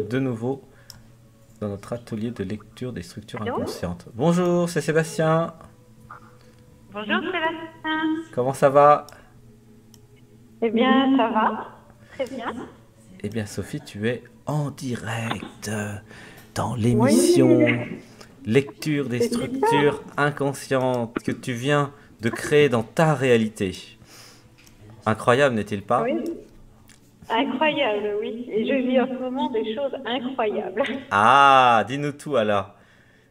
de nouveau dans notre atelier de lecture des structures Allô? inconscientes. Bonjour, c'est Sébastien. Bonjour Sébastien. Comment ça va? Eh bien, ça va? Très bien. Eh bien, Sophie, tu es en direct dans Oui, l'émission Lecture des c'est super. structures inconscientes que tu viens de créer dans ta réalité. Incroyable, n'est-il pas? Oui, incroyable, oui. Et je vis en ce moment des choses incroyables. Ah, dis-nous tout alors.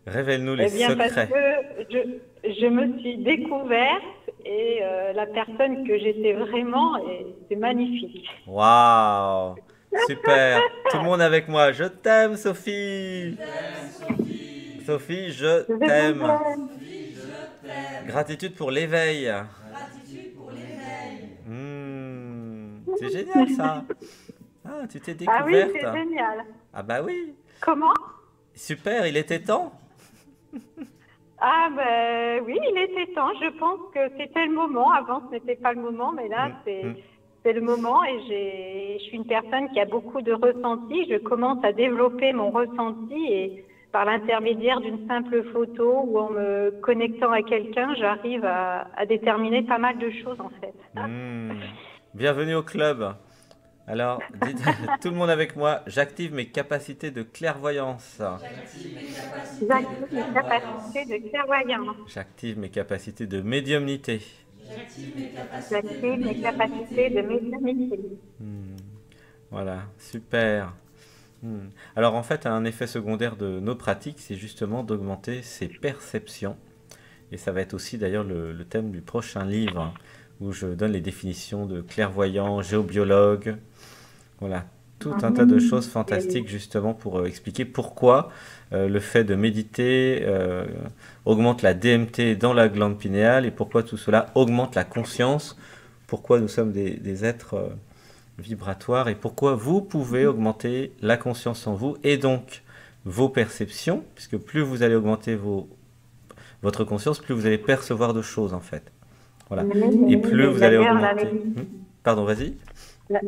Révèle-nous les Eh bien, parce secrets. que je me suis découverte et la personne que j'étais vraiment, c'est magnifique. Waouh! Super! Tout le monde avec moi. Je t'aime, Sophie! Sophie, je Je vous t'aime. aime. Gratitude pour l'éveil. C'est génial ça. Ah, tu t'es Ah oui, découverte. c'est génial. Ah bah oui. Comment? Super, il était temps. Ah ben oui, il était temps. Je pense que c'était le moment. Avant, ce n'était pas le moment, mais là, Hmm, c'est hmm. c'est le moment. Et je suis une personne qui a beaucoup de ressenti. Je commence à développer mon ressenti et par l'intermédiaire d'une simple photo ou en me connectant à quelqu'un, j'arrive à déterminer pas mal de choses en fait. Hmm. Bienvenue au club. Alors, dites tout le monde avec moi, j'active mes capacités de clairvoyance. J'active mes capacités de clairvoyance. J'active mes capacités de médiumnité. J'active mes capacités de médiumnité. Voilà, super. Alors en fait, un effet secondaire de nos pratiques, c'est justement d'augmenter ses perceptions. Et ça va être aussi d'ailleurs le thème du prochain livre, hein, où je donne les définitions de clairvoyant, géobiologue. Voilà, tout un tas de choses fantastiques justement pour expliquer pourquoi le fait de méditer augmente la DMT dans la glande pinéale et pourquoi tout cela augmente la conscience, pourquoi nous sommes des êtres vibratoires et pourquoi vous pouvez augmenter la conscience en vous et donc vos perceptions, puisque plus vous allez augmenter votre conscience, plus vous allez percevoir de choses en fait. Voilà. Et plus vous allez D'ailleurs, augmenter. Pardon, vas-y. la,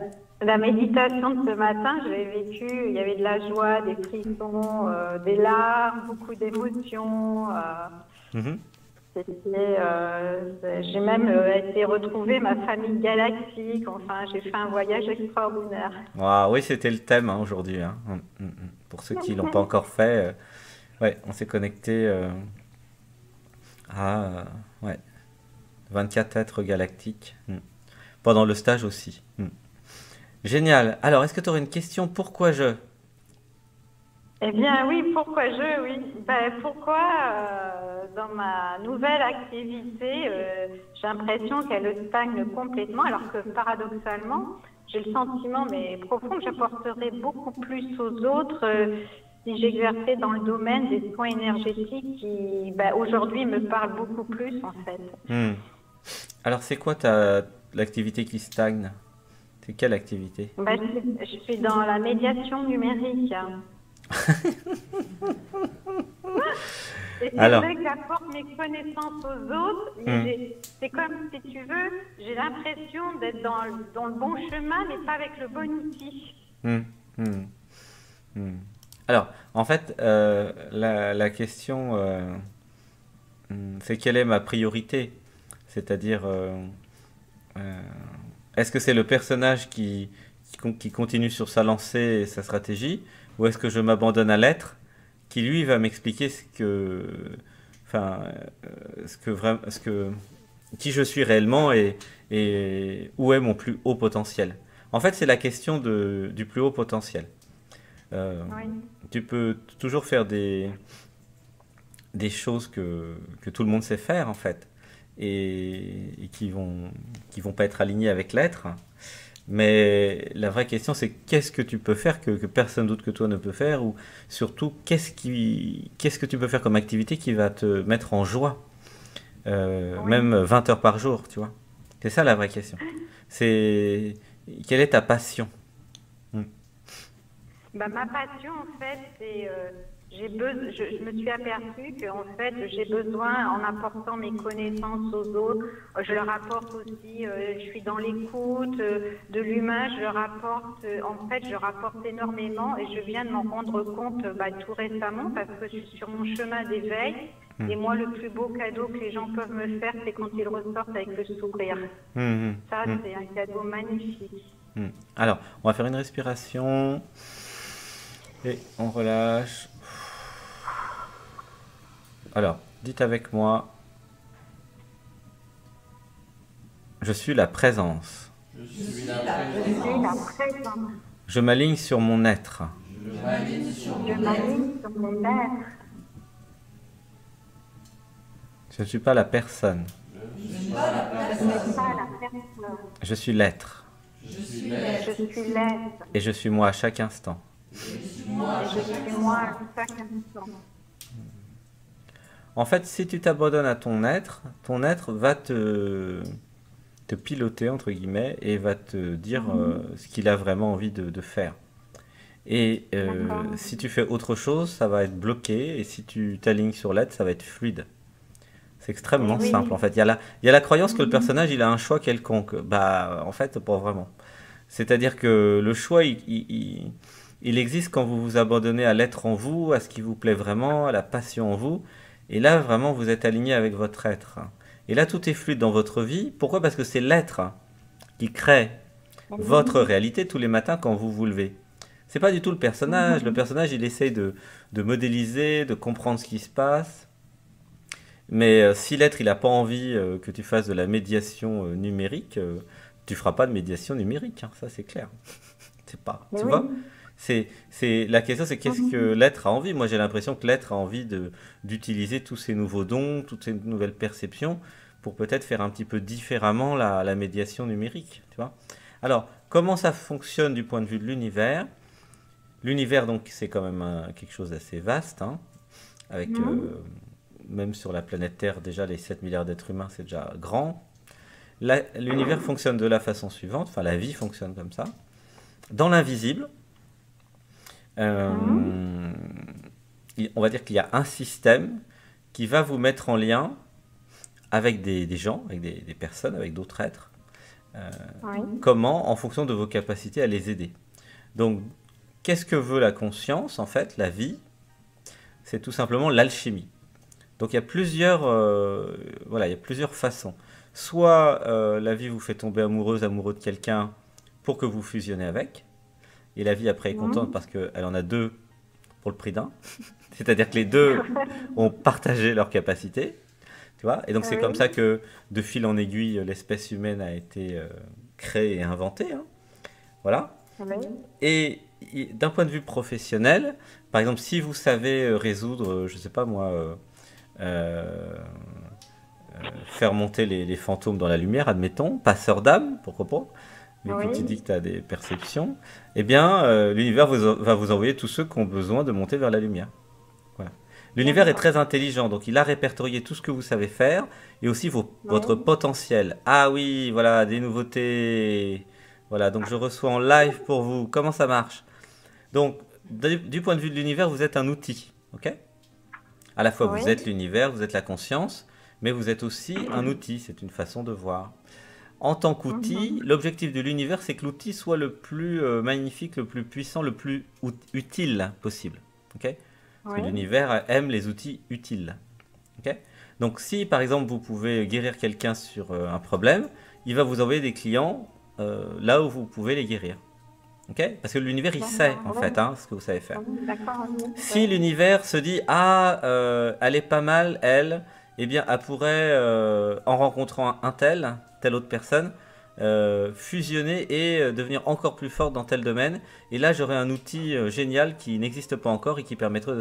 la méditation de ce matin, je l'ai vécue. Il y avait de la joie, des frissons, des larmes, beaucoup d'émotions. Mhm. J'ai même été retrouver ma famille galactique. Enfin, j'ai fait un voyage extraordinaire. Ah, oui, c'était le thème hein, aujourd'hui. Hein. Pour ceux qui l'ont pas encore fait, ouais, on s'est connecté à ouais, 24 êtres galactiques pendant le stage aussi. Génial. Alors, est-ce que tu aurais une question? Pourquoi je? Eh bien oui, pourquoi oui. Ben, pourquoi dans ma nouvelle activité, j'ai l'impression qu'elle stagne complètement, alors que paradoxalement, j'ai le sentiment, mais profond, que j'apporterais beaucoup plus aux autres si j'exerçais dans le domaine des soins énergétiques qui, ben, aujourd'hui, me parlent beaucoup plus en fait. Hmm. Alors, c'est quoi l'activité qui stagne? C'est quelle activité? Ben, je suis dans la médiation numérique. Et c'est Alors, vrai que j'apporte mes connaissances aux autres, mais c'est comme si tu veux, j'ai l'impression d'être dans le bon chemin, mais pas avec le bon outil. hmm, hmm, hmm. Alors, en fait, la question, c'est quelle est ma priorité? C'est-à-dire, euh, est-ce que c'est le personnage qui continue sur sa lancée et sa stratégie, ou est-ce que je m'abandonne à l'être qui lui va m'expliquer enfin, qui je suis réellement et où est mon plus haut potentiel. En fait, c'est la question du plus haut potentiel. Euh, Oui. Tu peux toujours faire des choses que tout le monde sait faire en fait et qui vont pas être alignées avec l'être. Mais la vraie question c'est qu'est-ce que tu peux faire que personne d'autre que toi ne peut faire ou surtout qu'est-ce que tu peux faire comme activité qui va te mettre en joie Oui. même 20 heures par jour, tu vois. C'est ça la vraie question. C'est quelle est ta passion? Hmm. Bah, ma passion, en fait, je me suis aperçue qu'en fait, j'ai besoin, en apportant mes connaissances aux autres, je leur apporte aussi, je suis dans l'écoute de l'humain, je leur apporte, en fait, je leur apporte énormément et je viens de m'en rendre compte tout récemment parce que je suis sur mon chemin d'éveil. Et moi, le plus beau cadeau que les gens peuvent me faire, c'est quand ils ressortent avec le sourire. Ça, c'est un cadeau magnifique. Alors, on va faire une respiration et on relâche. Alors, dites avec moi, je suis la présence. Je suis la Je suis la présence. présence. Je m'aligne sur mon être. Je m'aligne sur Je mon être. m'aligne sur mon être. Je ne suis pas la personne. Je ne suis pas la Je personne. ne suis pas la personne. Je suis l'être. Je suis l'être. Je suis l'être. Et je suis moi à chaque instant. Je suis moi. Et je suis moi à chaque instant. En fait, si tu t'abandonnes à ton être va te piloter, entre guillemets, et va te dire ce qu'il a vraiment envie de faire. Et D'accord. si tu fais autre chose, ça va être bloqué, et si tu t'alignes sur l'être, ça va être fluide. C'est extrêmement Oui. simple, en fait. Il y a la croyance que le personnage, il a un choix quelconque. Bah, en fait, pas vraiment. C'est-à-dire que le choix, il existe quand vous vous abandonnez à l'être en vous, à ce qui vous plaît vraiment, à la passion en vous. Et là, vraiment, vous êtes aligné avec votre être. Et là, tout est fluide dans votre vie. Pourquoi? Parce que c'est l'être qui crée votre réalité tous les matins quand vous vous levez. C'est pas du tout le personnage. Le personnage, il essaye de modéliser, de comprendre ce qui se passe. Mais si l'être, il n'a pas envie que tu fasses de la médiation numérique, tu feras pas de médiation numérique. Hein, ça, c'est clair. C'est pas. Mais Tu oui. vois? La question, c'est qu'est-ce que l'être a envie? Moi, j'ai l'impression que l'être a envie d'utiliser tous ces nouveaux dons, toutes ces nouvelles perceptions pour peut-être faire un petit peu différemment la médiation numérique. Tu vois? Alors, comment ça fonctionne du point de vue de l'univers? L'univers, donc, c'est quand même quelque chose d'assez vaste, hein, avec même sur la planète Terre, déjà les 7 milliards d'êtres humains, c'est déjà grand. L'univers fonctionne de la façon suivante, enfin la vie fonctionne comme ça. Dans l'invisible, on va dire qu'il y a un système qui va vous mettre en lien avec des gens, avec des personnes, avec d'autres êtres. Oui. Comment? En fonction de vos capacités à les aider. Donc, qu'est-ce que veut la conscience, en fait, la vie? C'est tout simplement l'alchimie. Donc il y a plusieurs façons. Soit la vie vous fait tomber amoureux de quelqu'un pour que vous fusionnez avec, et la vie après est contente parce qu'elle en a deux pour le prix d'un. C'est-à-dire que les deux ont partagé leurs capacités, tu vois. Et donc c'est comme ça que de fil en aiguille, l'espèce humaine a été créée et inventée, hein. Voilà. Oui. Et d'un point de vue professionnel, par exemple, si vous savez résoudre, je sais pas moi, faire monter les fantômes dans la lumière, admettons, passeur d'âme, pourquoi pas, vu que tu dis que tu as des perceptions, eh bien, l'univers va vous envoyer tous ceux qui ont besoin de monter vers la lumière. Voilà. L'univers est très intelligent, donc il a répertorié tout ce que vous savez faire et aussi votre potentiel. Ah oui, voilà, des nouveautés. Voilà, donc je reçois en live pour vous. Comment ça marche? Donc, du point de vue de l'univers, vous êtes un outil, ok? À la fois, vous êtes l'univers, vous êtes la conscience, mais vous êtes aussi un outil, c'est une façon de voir. En tant qu'outil, l'objectif de l'univers, c'est que l'outil soit le plus magnifique, le plus puissant, le plus utile possible, ok? Parce que l'univers aime les outils utiles, ok? Donc, si, par exemple, vous pouvez guérir quelqu'un sur un problème, il va vous envoyer des clients là où vous pouvez les guérir. Okay? Parce que l'univers, il sait, en fait, hein, ce que vous savez faire. Si l'univers se dit, ah, elle est pas mal, elle, eh bien, elle pourrait, en rencontrant telle autre personne, fusionner et devenir encore plus forte dans tel domaine. Et là, j'aurai un outil génial qui n'existe pas encore et qui permettrait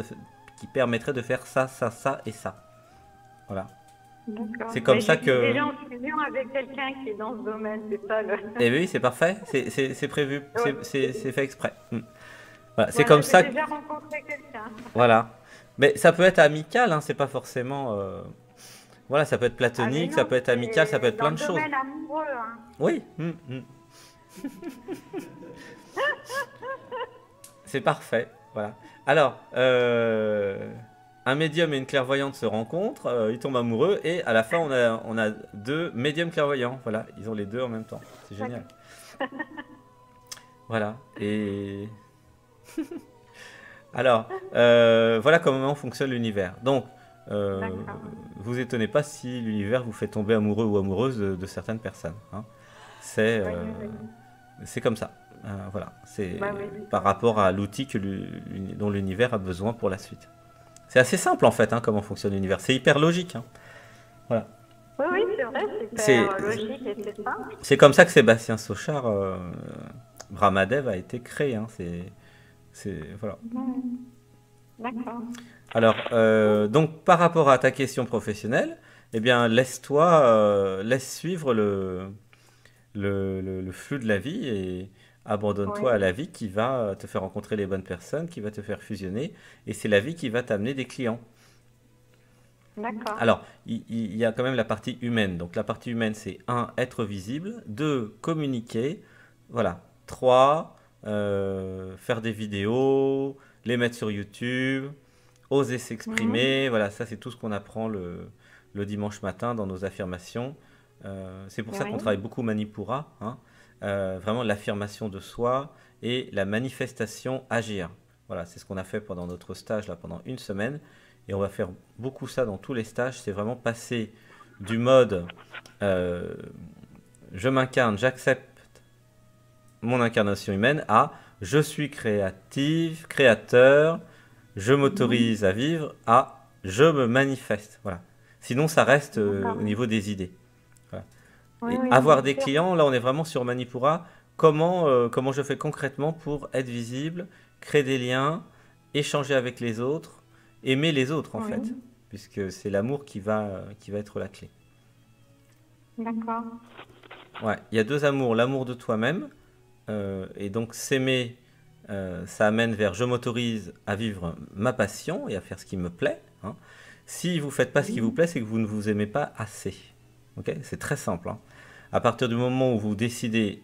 de faire ça, ça, ça et ça. Voilà. C'est comme ça que... Déjà en fusion avec quelqu'un qui est dans ce domaine, c'est ça le... Eh oui, c'est parfait, c'est prévu, c'est fait exprès. Voilà, c'est comme ça que... J'ai déjà rencontré quelqu'un. Voilà. Mais ça peut être amical, hein, c'est pas forcément... Voilà, ça peut être platonique, ça peut être amical, ça peut être plein de choses. Dans le domaine amoureux, hein. Oui. C'est parfait. Voilà. Alors, un médium et une clairvoyante se rencontrent, ils tombent amoureux et à la fin on a deux médiums clairvoyants. Voilà, ils ont les deux en même temps. C'est génial. Voilà. Et alors, voilà comment fonctionne l'univers. Donc, D'accord. vous étonnez pas si l'univers vous fait tomber amoureux ou amoureuse de certaines personnes, hein. C'est Oui, euh, oui. c'est comme ça. Voilà. C'est Bah oui. par rapport à l'outil dont l'univers a besoin pour la suite. C'est assez simple en fait, hein, comment fonctionne l'univers. C'est hyper logique, hein. Voilà. Oui, oui, c'est vrai, C'est super logique et c'est simple. c'est comme ça que Sébastien Sauchard, Brahmadev a été créé, hein. Voilà. D'accord. Alors, donc par rapport à ta question professionnelle, eh bien laisse-toi, laisse suivre le flux de la vie et abandonne-toi à Oui, la vie qui va te faire rencontrer les bonnes personnes, qui va te faire fusionner, et c'est la vie qui va t'amener des clients. d'accord. Alors, il y a quand même la partie humaine. Donc la partie humaine, c'est un, être visible, 2, communiquer, voilà, 3, faire des vidéos, les mettre sur YouTube, oser Mhm. s'exprimer, voilà, ça c'est tout ce qu'on apprend le dimanche matin dans nos affirmations. C'est pour ça qu'on travaille Oui, beaucoup Manipura, hein. Vraiment l'affirmation de soi et la manifestation agir. Voilà, c'est ce qu'on a fait pendant notre stage là pendant une semaine et on va faire beaucoup ça dans tous les stages. C'est vraiment passer du mode euh, je m'incarne, j'accepte mon incarnation humaine à je suis créative, créateur, je m'autorise à vivre à je me manifeste. Voilà. Sinon, ça reste au d'accord. niveau des idées. Voilà. Oui, Et oui, avoir bien des sûr. clients, là, on est vraiment sur Manipura. Comment je fais concrètement pour être visible, créer des liens, échanger avec les autres, aimer les autres, en fait, Oui, puisque c'est l'amour qui va être la clé. d'accord. Ouais, il y a deux amours, l'amour de toi-même, et donc s'aimer, ça amène vers je m'autorise à vivre ma passion et à faire ce qui me plaît, hein. Si vous faites pas ce qui vous Oui, plaît, c'est que vous ne vous aimez pas assez. Ok? C'est très simple, hein. À partir du moment où vous décidez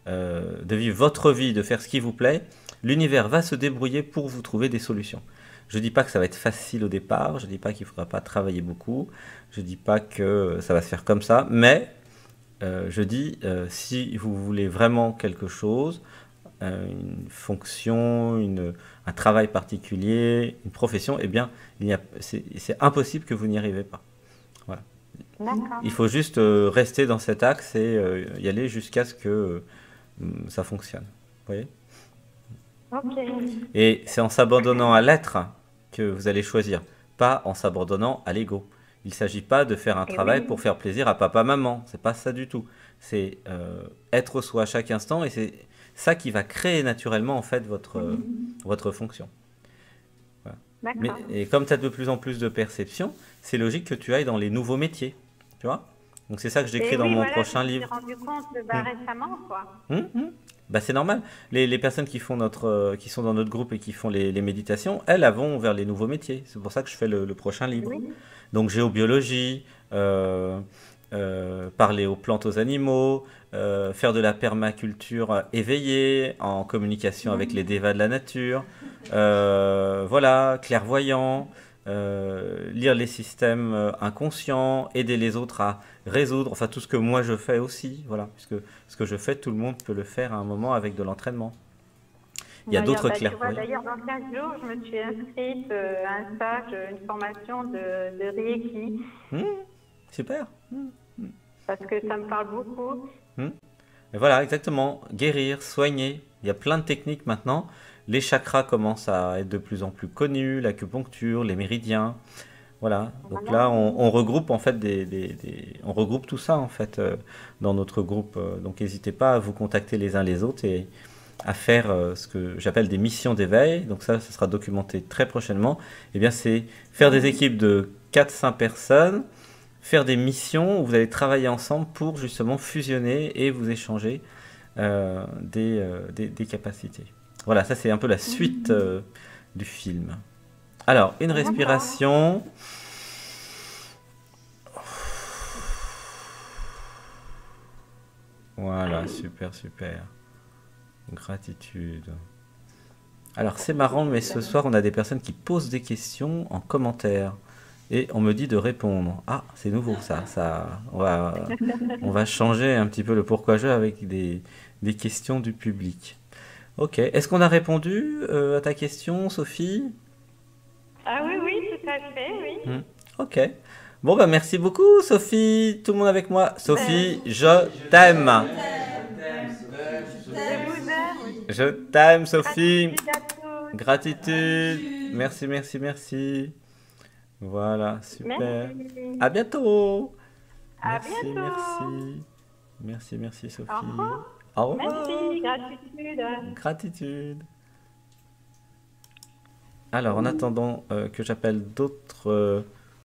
de vivre votre vie, de faire ce qui vous plaît, l'univers va se débrouiller pour vous trouver des solutions. Je ne dis pas que ça va être facile au départ, je ne dis pas qu'il ne faudra pas travailler beaucoup, je ne dis pas que ça va se faire comme ça, mais je dis, si vous voulez vraiment quelque chose, une fonction, un travail particulier, une profession, eh bien, c'est impossible que vous n'y arrivez pas. Voilà. d'accord. Il faut juste rester dans cet axe et y aller jusqu'à ce que ça fonctionne. Vous voyez? Ok. Et c'est en s'abandonnant à l'être que vous allez choisir, pas en s'abandonnant à l'ego. Il ne s'agit pas de faire un Et travail oui. pour faire plaisir à papa, maman. C'est pas ça du tout. C'est être soi à chaque instant et c'est ça qui va créer naturellement en fait votre fonction. Voilà. Mais D'accord. et comme tu as de plus en plus de perception, c'est logique que tu ailles dans les nouveaux métiers. Tu vois? Donc c'est ça que j'écris Et dans oui, mon voilà, je prochain me suis livre. rendu compte Hmm. récemment, quoi. Bah, c'est normal. Les personnes qui font qui sont dans notre groupe et qui font les méditations, elles vont vers les nouveaux métiers. C'est pour ça que je fais le prochain livre. Oui. Donc géobiologie, parler aux plantes, aux animaux, faire de la permaculture éveillée, en communication avec les dévas de la nature, voilà, clairvoyant, lire les systèmes inconscients, aider les autres à résoudre, enfin tout ce que moi je fais aussi, voilà, puisque ce que je fais, tout le monde peut le faire à un moment avec de l'entraînement. Il y a D'ailleurs, d'autres bah, tu vois, clairvoyants. d'ailleurs, dans 15 jours, je me suis inscrite à un stage, une formation de Reiki, Hmm, super. parce que ça me parle beaucoup. Hmm. Et voilà, exactement. Guérir, soigner. Il y a plein de techniques maintenant. Les chakras commencent à être de plus en plus connus, l'acupuncture, les méridiens. Voilà. Donc Voilà. là, on regroupe en fait on regroupe tout ça en fait dans notre groupe. Donc n'hésitez pas à vous contacter les uns les autres et à faire ce que j'appelle des missions d'éveil. Donc ça sera documenté très prochainement. Eh bien, c'est faire des Oui. équipes de 4-5 personnes, faire des missions où vous allez travailler ensemble pour justement fusionner et vous échanger des capacités. Voilà, ça c'est un peu la suite du film. Alors, une D'accord. respiration. Voilà, super, super. Gratitude. Alors c'est marrant, mais ce soir on a des personnes qui posent des questions en commentaire et on me dit de répondre. Ah, c'est nouveau ça. On va changer un petit peu le pourquoi je avec des questions du public. Ok. Est-ce qu'on a répondu à ta question, Sophie? Ah oui, oui, tout à fait, oui. Ok. Bon bah merci beaucoup, Sophie. Tout le monde avec moi. Sophie, je t'aime. Je vous aime. Je t'aime, Sophie. Gratitude à tous. Gratitude. Merci, merci, merci. Voilà, super. Merci. À bientôt. À Merci, bientôt. merci. Merci, merci, Sophie. Au revoir. Au revoir. Merci, gratitude. Gratitude. Alors, en attendant que j'appelle d'autres